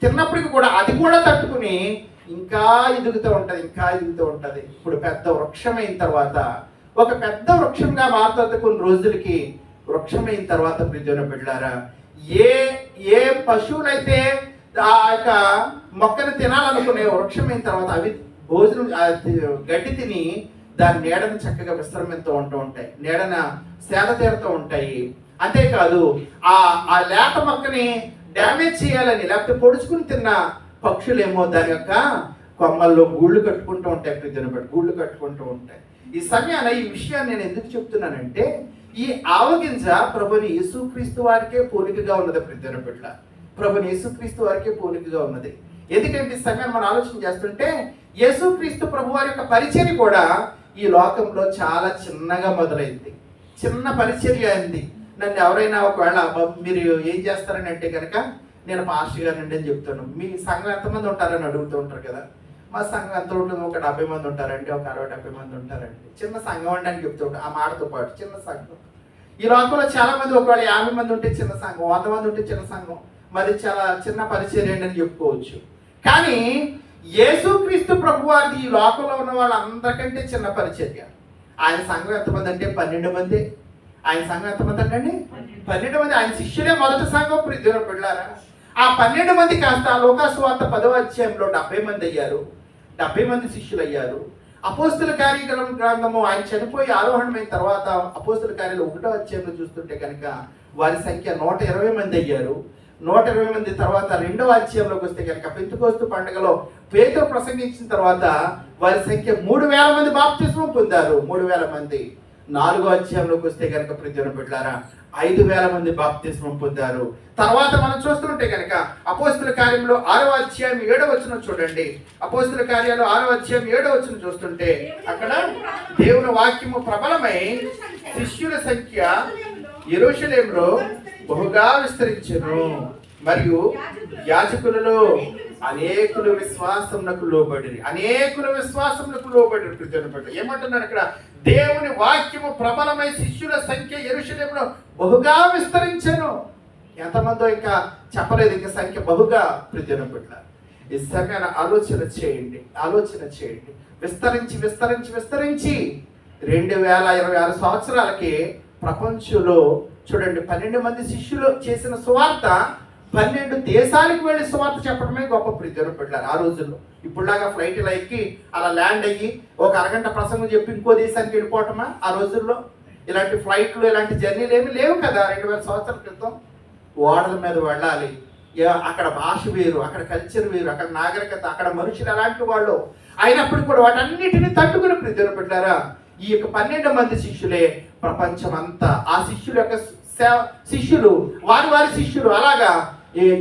తిన్నప్పటికి కూడా అది కూడా తట్టుకుని ఇంకా ఎదుగుతూ ఉంటుంది. ఇప్పుడు పెద్ద వృక్షమైన తర్వాత ఒక పెద్ద వృక్షంగా మారుతుంది. కొన్ని రోజులకి వృక్షమైన తర్వాత ప్రియమైన బిడ్డలారా ఏ పశువులైతే ఆ యొక్క మొక్కను తినాలనుకునే వృక్షమైన తర్వాత అవి భోజనం గడ్డి తిని దాని నీడను చక్కగా విశ్రమిస్తూ ఉంటాయి. నీడన సేద తీరుతూ ఉంటాయి. అంతేకాదు ఆ లేత మొక్కని డ్యామేజ్ చేయాలని లేకపోతే పొడుచుకుని తిన్న పక్షులేమో దాని యొక్క కొమ్మల్లో గూళ్ళు కట్టుకుంటూ ఉంటాయి. గూళ్ళు కట్టుకుంటూ ఉంటాయి. ఈ సమయాన ఈ విషయాన్ని నేను ఎందుకు చెప్తున్నానంటే ఈ ఆవగింజ ప్రభుని యేసుక్రీస్తు వారికే పోలికగా ఉన్నది. ప్రియమైన బిడ్డ, ప్రభుని యేసుక్రీస్తు వారికే పోలికగా ఉన్నది. ఎందుకంటే ఈ సమయాన్ని మనం ఆలోచన చేస్తుంటే యేసుక్రీస్తు ప్రభు వారి యొక్క పరిచర్య కూడా ఈ లోకంలో చాలా చిన్నగా మొదలైంది. చిన్న పరిచర్య అయింది. నన్ను ఎవరైనా ఒకవేళ మీరు ఏం చేస్తారని అంటే కనుక నేను పాస్టర్ గారిని అని చెప్తాను. మీ సంఘం ఎంతమంది ఉంటారని అడుగుతూ ఉంటారు కదా. మా సంఘం ఎంత ఉంటుంది? ఒక 70 మంది ఉంటారండి, ఒక 60-70 మంది ఉంటారండి. చిన్న సంఘం అండి అని చెప్తూ ఉంటాం. ఆ మాటతో పాటు చిన్న సంఘం. ఈ లోకంలో చాలా మంది ఒకవేళ 50 మంది ఉంటే చిన్న సంఘం, 100 మంది ఉంటే చిన్న సంఘం, మరి చాలా చిన్న పరిచర్య అని చెప్పుకోవచ్చు. కానీ యేసుక్రీస్తు ప్రభు వారిది ఈ లోకంలో ఉన్న వాళ్ళందరికంటే చిన్న పరిచర్య. ఆయన సంఘం ఎంతమంది అంటే 12 మంది. ఆయన సంఘం ఎంతమంది అంటండి? 12 మంది. ఆయన శిష్యులే మొదటి సంఘం. ప్రియమైన బిడ్డలారా, ఆ 12 మంది కాస్త లోకాసు వార్త 10వ అధ్యాయంలో 70 మంది అయ్యారు. 70 మంది శిష్యులు అయ్యారు. అపోస్తుల కార్యక్రమం గ్రంథము ఆయన చనిపోయి ఆరోహణమైన తర్వాత అపోస్తుల కార్యాలు 1వ అధ్యాయంలో చూస్తుంటే కనుక వారి సంఖ్య 120 మంది అయ్యారు. 120 మంది తర్వాత 2వ అధ్యాయంలోకి వస్తే కనుక పెంతెకోస్తు పండుగలో పేతురు ప్రసంగించిన తర్వాత వారి సంఖ్య 3000 మంది బాప్తిస్మం పొందారు. 3000 మంది. 4వ అధ్యాయంలోకి వస్తే కనుక ప్రియమైన బిడ్డలారా 5000 మంది బాప్తిస్మం పొందారు. తర్వాత మనం చూస్తుంటే కనుక అపోస్తుల కార్యంలో 6వ అధ్యాయం 7వ వచనం చూడండి. అపోస్తుల కార్యాలు 6వ అధ్యాయం 7వ వచనం చూస్తుంటే అక్కడ దేవుని వాక్యము ప్రబలమై శిష్యుల సంఖ్య యెరూషలేములో బహుగా విస్తరించెను. మరియు యాజకులలో అనేకులు విశ్వాసమునకు లోబడిరి. ఏమంటున్నాడు ఇక్కడ? దేవుని వాక్యము ప్రబలమై శిష్యుల సంఖ్య యెరూషలేములో బహుగా విస్తరించెను. ఎంతమందో ఇంకా చెప్పలేదు, ఇంకా సంఖ్య బహుగా. ప్రియమైన ఈ సమయాన్ని ఆలోచన చేయండి. విస్తరించి 2026 సంవత్సరాలకి ప్రపంచంలో చూడండి 12 మంది శిష్యులు చేసిన సువార్త 12 దేశాలకు వెళ్ళి సువార్త చెప్పడమే గొప్ప. ప్రియమైన బిడ్డలారా, ఆ రోజుల్లో ఇప్పుడులాగా ఫ్లైట్లో ఎక్కి అలా ల్యాండ్ అయ్యి ఒక అరగంట ప్రసంగం చెప్పి ఇంకో దేశానికి వెళ్ళిపోవటమా? ఆ రోజుల్లో ఇలాంటి ఫ్లైట్లు ఇలాంటి జర్నీలు ఏమి లేవు కదా. 2000 సంవత్సరాల క్రితం ఓడల మీద వెళ్ళాలి. అక్కడ భాష వేరు, అక్కడ కల్చర్ వేరు, అక్కడ నాగరికత, అక్కడ మనుషులు ఎలాంటి వాళ్ళు అయినప్పుడు కూడా వాటన్నిటిని తట్టుకుని ప్రియమైన బిడ్డలారా ఈ యొక్క 12 మంది శిష్యులే ప్రపంచం అంతా. ఆ శిష్యుల యొక్క శిష్యులు వారి శిష్యులు అలాగా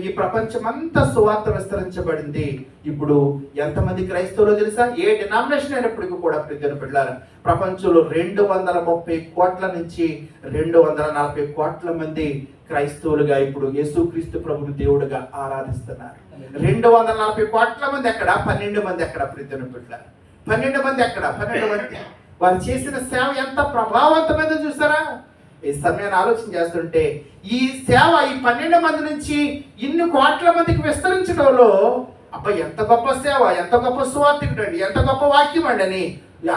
ఈ ప్రపంచమంతా సువార్త విస్తరించబడింది. ఇప్పుడు ఎంతమంది క్రైస్తవులో తెలుసా? ఏ డినామినేషన్ అయినప్పటికీ కూడా ప్రియమైన బిడ్డలారా ప్రపంచంలో 230 కోట్ల నుంచి 240 కోట్ల మంది క్రైస్తవులుగా ఇప్పుడు యేసుక్రీస్తు ప్రభుని దేవుడుగా ఆరాధిస్తున్నారు. 240 కోట్ల మంది ఎక్కడ, 12 మంది ఎక్కడ ప్రీతిని పెట్టారు. 12 మంది ఎక్కడ, 12 మంది. వారు చేసిన సేవ ఎంత ప్రభావవంతమైందో చూసారా? ఈ సమయాన్ని ఆలోచన చేస్తుంటే ఈ సేవ ఈ 12 మంది నుంచి ఇన్ని కోట్ల మందికి విస్తరించడంలో అబ్బా ఎంత గొప్ప సేవ, ఎంత గొప్ప సువార్తికుడు అండి, ఎంత గొప్ప వాక్యం అండి అని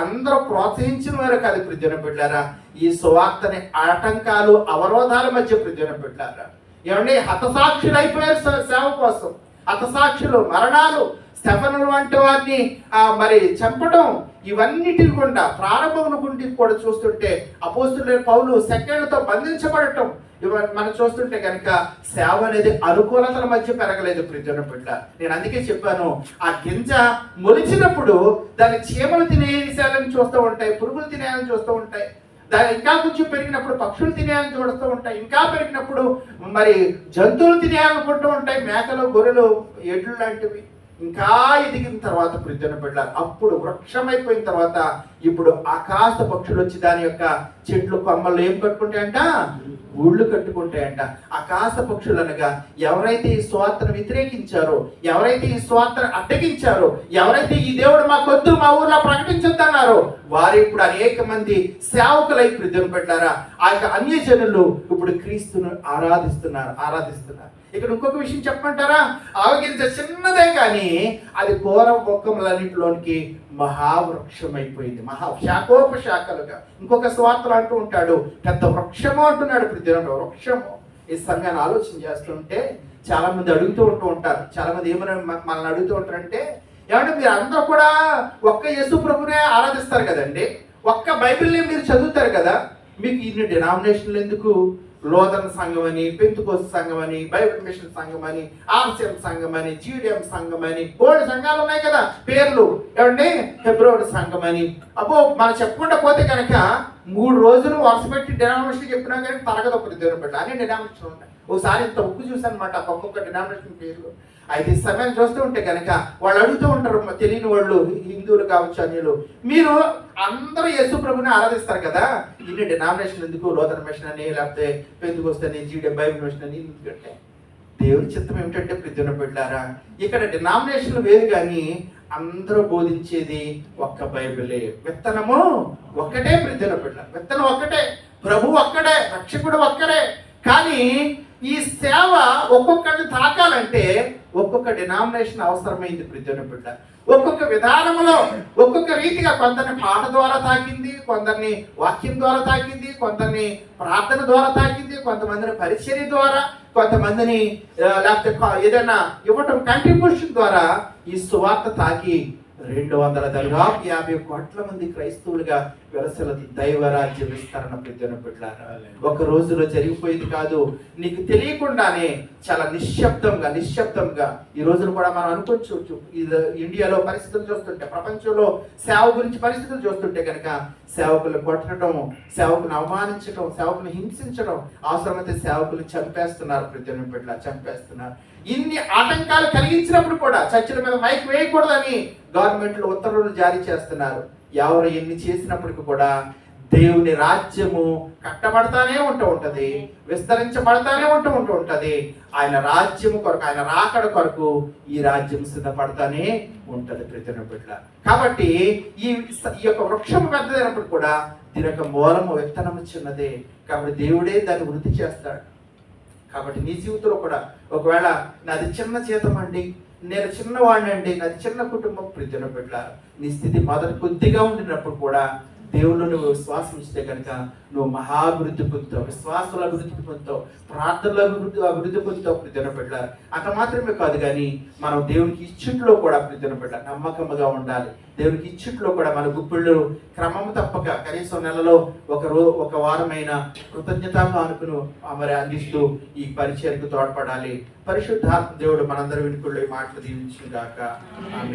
అందరూ ప్రోత్సహించిన వారు కాదు ప్రియమైన బిడ్డలారా. ఈ సువార్తని ఆటంకాలు అవరోధాల మధ్య ప్రియమైన బిడ్డలారా, ఏమండి హతసాక్షులు అయిపోయారు సేవ కోసం. హతసాక్షులు, మరణాలు, స్టెఫను వంటి వారిని మరి చంపడం, ఇవన్నిటిని కూడా ప్రారంభం గుండి కూడా చూస్తుంటే అపోస్తులైన పౌలు సెకండ్లతో బంధించబడటం ఇవన్నీ మనం చూస్తుంటే కనుక సేవ అనేది అనుకూలతల మధ్య పెరగలేదు ప్రియమైన బిడ్డ. నేను అందుకే చెప్పాను, ఆ గింజ మొలిచినప్పుడు దాన్ని చీమలు తినేసేయాలని చూస్తూ ఉంటాయి, పురుగులు తినేయాలని చూస్తూ ఉంటాయి. దాన్ని ఇంకా కొంచెం పెరిగినప్పుడు పక్షులు తినేయాలని చూస్తూ ఉంటాయి, ఇంకా పెరిగినప్పుడు మరి జంతువులు తినేయాలనుకుంటూ ఉంటాయి, మేకలు, గొర్రెలు, ఎడ్లు లాంటివి. ఇంకా ఎదిగిన తర్వాత ప్రియమైన బిడ్డ అప్పుడు వృక్షమైపోయిన తర్వాత ఇప్పుడు ఆకాశ పక్షులు వచ్చి దాని యొక్క చెట్లు కొమ్మలు ఏం కట్టుకుంటాయంట, గూళ్ళు కట్టుకుంటాయంట. ఆకాశ పక్షులు అనగా ఎవరైతే ఈ స్వార్థను వ్యతిరేకించారో, ఎవరైతే ఈ స్వార్థను అడ్డగించారో, ఎవరైతే ఈ దేవుడు మా కొద్దు మా ఊర్లో ప్రకటించొద్దన్నారో వారు ఇప్పుడు అనేక మంది సేవకులై ప్రియమైన బిడ్డలారా ఆ యొక్క అన్యజనులు ఇప్పుడు క్రీస్తును ఆరాధిస్తున్నారు. ఇక్కడ ఇంకొక విషయం చెప్పమంటారా? ఆవగింజ చిన్నదే కానీ అది ఘోర బొక్కములన్నింటిలోనికి మహావృక్షం అయిపోయింది, శాఖోపశాఖలుగా. ఇంకొక స్వార్థలు అంటూ ఉంటాడు పెద్ద వృక్షము అంటున్నాడు. ప్రతిదిన వృక్షము. ఈ సంఘాన్ని ఆలోచన చేస్తుంటే చాలా మంది అడుగుతూ ఉంటారు, చాలా మంది ఏమైనా మనల్ని అడుగుతూ ఉంటారంటే, ఏమంటే మీరు అందరూ కూడా ఒక్క యేసు ప్రభునే ఆరాధిస్తారు కదండి, ఒక్క బైబిల్ని మీరు చదువుతారు కదా, మీకు ఇన్ని డినామినేషన్లు ఎందుకు? లోదన్ సంఘం అని, పెంతుకోస్తు సంఘం అని, బైబిల్ మిషన్ సంఘం అని, ఆర్సిఎం సంఘం అని, జీడిఎం సంఘం అని, బోర్డు సంఘాలు ఉన్నాయి కదా పేర్లు, ఏమండి హెబ్రోన్ సంఘం అని. అబ్బో మనం చెప్పుకుంటా పోతే కనుక 3 రోజులు వరుస పెట్టి డినామినేషన్ చెప్పినా కానీ తరగదు ప్రతిదిన పెట్ట అన్ని డినామినేషన్ ఉన్నాయి. ఒకసారి ఇంత ఉప్పు చూసాను అనమాట ఒక్కొక్క డినామినేషన్ పేర్లు. అయితే ఈ సమయం చూస్తూ ఉంటే కనుక వాళ్ళు అడుగుతూ ఉంటారు, తెలియని వాళ్ళు, హిందువులు కావచ్చు, అన్యులు, మీరు అందరూ యేసు ప్రభుని ఆరాధిస్తారు కదా, ఇన్ని డినామినేషన్ ఎందుకు? లోదన్ మిషన్ అని, లేకపోతే పెంతుకోస్తు అని, జీడే బైబిల్ మిషన్ అని. ఎందుకంటే దేవుని చిత్తం ఏమిటంటే ప్రతిదిన బిడ్డలారా ఇక్కడ డినామినేషన్లు వేరు కానీ అందరూ బోధించేది ఒక్క బైబిలే. విత్తనము ఒక్కటే ప్రతిదిన బిడ్డ, విత్తనం ఒక్కటే, ప్రభు ఒక్కడే, రక్షకుడు ఒక్కడే. కానీ ఈ సేవ ఒక్కొక్కరిని తాకాలంటే ఒక్కొక్క డినామినేషన్ అవసరమైంది ప్రతిదిన బిడ్డ. ఒక్కొక్క విధానంలో ఒక్కొక్క రీతిగా కొందరిని పాట ద్వారా తాకింది, కొందరిని వాక్యం ద్వారా తాకింది, కొందరిని ప్రార్థన ద్వారా తాకింది, కొంతమందిని పరిచర్య ద్వారా, కొంతమందిని లేకపోతే ఏదైనా ఇవ్వటం కంట్రిబ్యూషన్ ద్వారా ఈ సువార్త తాకి 250 కోట్ల మంది క్రైస్తవులుగా వెరసలది దైవరాజ్య విస్తరణ ప్రతిదిన బిడ్డలారా. ఒక రోజులో జరిగిపోయింది కాదు, నీకు తెలియకుండానే చాలా నిశ్శబ్దంగా ఈ రోజును కూడా మనం అనుకోవచ్చు. ఇండియాలో పరిస్థితులు చూస్తుంటే, ప్రపంచంలో సేవ గురించి పరిస్థితులు చూస్తుంటే కనుక సేవకులు కొట్టడం, సేవకుని అవమానించడం, సేవకుని హింసించడం, అవసరమైతే సేవకులు చంపేస్తున్నారు ప్రతిదిన బిడ్డలారా, చంపేస్తున్నారు. ఇన్ని ఆటంకాలు కలిగించినప్పుడు కూడా చర్చిల మీద మైక్ వేయకూడదని గవర్నమెంట్లు ఉత్తర్వులు జారీ చేస్తున్నారు. ఎవరు ఎన్ని చేసినప్పటికీ కూడా దేవుని రాజ్యము కట్టబడతానే ఉంటది, విస్తరించబడతానే ఉంటది. ఆయన రాజ్యము కొరకు, ఆయన రాకడ కొరకు ఈ రాజ్యం సిద్ధపడతానే ఉంటది ప్రతిదిన బిడ్డ. కాబట్టి ఈ యొక్క వృక్షం పెద్దదైనప్పుడు కూడా దీని యొక్క మూలము, విత్తనము చిన్నదే. కాబట్టి దేవుడే దాన్ని వృద్ధి చేస్తాడు. కాబట్టి నీ జీవితంలో కూడా ఒకవేళ నాది చిన్న జీతం అండి, నేను చిన్నవాడిని అండి, నాది చిన్న కుటుంబం, ప్రతిదిన బిడ్డ నీ స్థితి మొదటి కొద్దిగా ఉండినప్పుడు కూడా దేవుళ్ళు నువ్వు విశ్వాసం ఇస్తే కనుక నువ్వు మహాభివృద్ధి పొందుతావు, విశ్వాసాల అభివృద్ధి పొందుతావు, ప్రార్థనల అభివృద్ధి పొందుతావు ప్రతిదిన బిడ్డ. అంత మాత్రమే కాదు కానీ మనం దేవునికి ఇచ్చుట్లో కూడా ప్రతిదిన బిడ్డ నమ్మకంగా ఉండాలి. దేవునికి ఇచ్చుట్లో కూడా మన గుప్పిళ్ళు క్రమము తప్పక కనీసం నెలలో ఒక వారమైన కృతజ్ఞతగా అనుకుని మరి అందిస్తూ ఈ పరిచర్యకు తోడ్పడాలి. పరిశుద్ధాత్మ దేవుడు మనందరి వినుకుల్లో ఈ మాటలు దీవించుగాక. ఆమేన్.